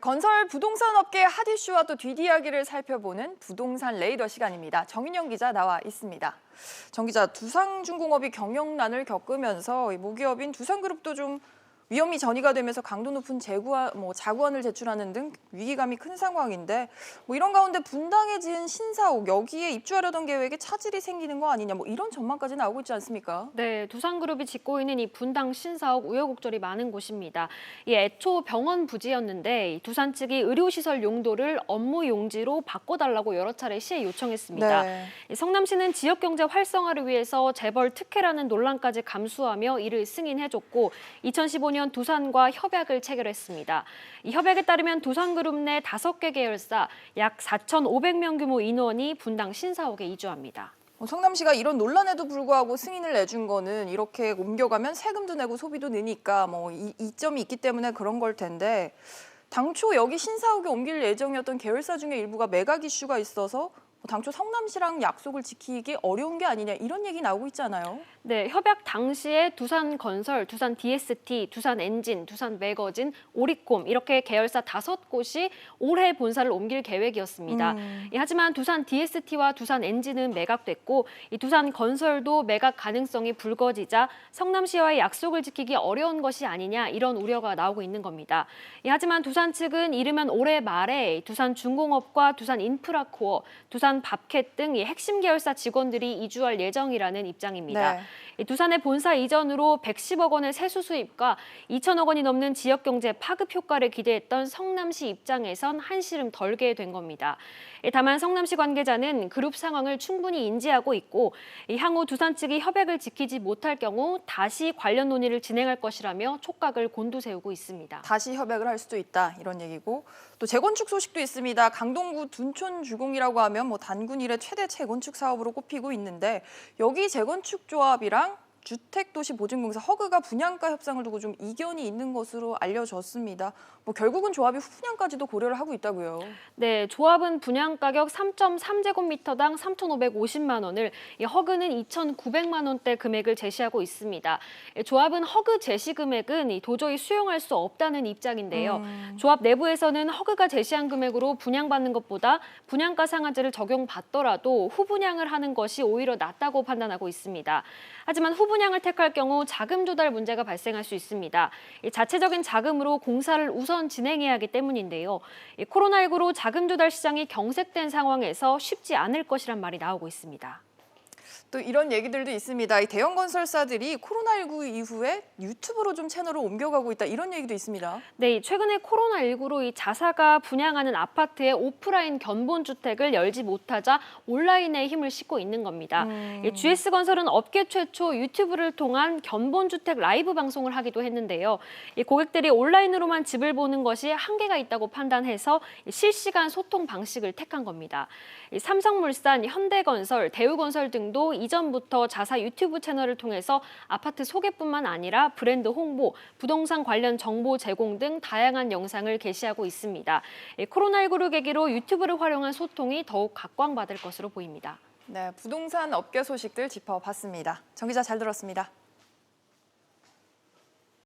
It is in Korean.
건설 부동산 업계 핫 이슈와 또 뒷이야기를 살펴보는 부동산 레이더 시간입니다. 정인영 기자 나와 있습니다. 정 기자, 두산중공업이 경영난을 겪으면서 모기업인 두산그룹도 좀 위험이 전이가 되면서 강도 높은 자구안을 제출하는 등 위기감이 큰 상황인데 이런 가운데 분당에 지은 신사옥 여기에 입주하려던 계획에 차질이 생기는 거 아니냐 이런 전망까지 나오고 있지 않습니까? 네, 두산그룹이 짓고 있는 이 분당 신사옥 우여곡절이 많은 곳입니다. 이 애초 병원 부지였는데 두산 측이 의료시설 용도를 업무 용지로 바꿔달라고 여러 차례 시에 요청했습니다. 네. 성남시는 지역경제 활성화를 위해서 재벌 특혜라는 논란까지 감수하며 이를 승인해줬고 2015년 두산과 협약을 체결했습니다. 이 협약에 따르면 두산그룹 내 5개 계열사 약 4,500명 규모 인원이 분당 신사옥에 이주합니다. 성남시가 이런 논란에도 불구하고 승인을 내준 거는 이렇게 옮겨가면 세금도 내고 소비도 느니까 이점이 있기 때문에 그런 걸 텐데 당초 여기 신사옥에 옮길 예정이었던 계열사 중에 일부가 매각 이슈가 있어서 당초 성남시랑 약속을 지키기 어려운 게 아니냐 이런 얘기 나오고 있잖아요. 네, 협약 당시에 두산건설, 두산 DST, 두산엔진, 두산매거진, 오리콤 이렇게 계열사 5곳이 올해 본사를 옮길 계획이었습니다. 하지만 두산 DST와 두산엔진은 매각됐고 이 두산건설도 매각 가능성이 불거지자 성남시와의 약속을 지키기 어려운 것이 아니냐 이런 우려가 나오고 있는 겁니다. 하지만 두산 측은 이르면 올해 말에 두산중공업과 두산인프라코어, 두산밥캣 등 핵심 계열사 직원들이 이주할 예정이라는 입장입니다. 네. 두산의 본사 이전으로 110억 원의 세수 수입과 2천억 원이 넘는 지역경제 파급 효과를 기대했던 성남시 입장에선 한시름 덜게 된 겁니다. 다만 성남시 관계자는 그룹 상황을 충분히 인지하고 있고 향후 두산 측이 협약을 지키지 못할 경우 다시 관련 논의를 진행할 것이라며 촉각을 곤두세우고 있습니다. 다시 협약을 할 수도 있다 이런 얘기고 또 재건축 소식도 있습니다. 강동구 둔촌주공이라고 하면 단군 이래 최대 재건축 사업으로 꼽히고 있는데 여기 재건축 조합이랑 주택도시보증공사 허그가 분양가 협상을 두고 좀 이견이 있는 것으로 알려졌습니다. 결국은 조합이 후분양까지도 고려를 하고 있다고요. 네, 조합은 분양 가격 3.3제곱미터당 3,550만 원을, 허그는 2,900만 원대 금액을 제시하고 있습니다. 조합은 허그 제시 금액은 도저히 수용할 수 없다는 입장인데요. 조합 내부에서는 허그가 제시한 금액으로 분양받는 것보다 분양가 상한제를 적용받더라도 후분양을 하는 것이 오히려 낫다고 판단하고 있습니다. 하지만 후분양을 택할 경우 자금 조달 문제가 발생할 수 있습니다. 자체적인 자금으로 공사를 우선 진행해야 하기 때문인데요. 코로나19로 자금 조달 시장이 경색된 상황에서 쉽지 않을 것이란 말이 나오고 있습니다. 또 이런 얘기들도 있습니다. 이 대형 건설사들이 코로나19 이후에 유튜브로 좀 채널을 옮겨가고 있다 이런 얘기도 있습니다. 네, 최근에 코로나19로 이 자사가 분양하는 아파트의 오프라인 견본주택을 열지 못하자 온라인에 힘을 싣고 있는 겁니다. GS건설은 업계 최초 유튜브를 통한 견본주택 라이브 방송을 하기도 했는데요. 고객들이 온라인으로만 집을 보는 것이 한계가 있다고 판단해서 실시간 소통 방식을 택한 겁니다. 삼성물산, 현대건설, 대우건설 등도 이전부터 자사 유튜브 채널을 통해서 아파트 소개뿐만 아니라 브랜드 홍보, 부동산 관련 정보 제공 등 다양한 영상을 게시하고 있습니다. 코로나19를 계기로 유튜브를 활용한 소통이 더욱 각광받을 것으로 보입니다. 네, 부동산 업계 소식들 짚어봤습니다. 정 기자 잘 들었습니다.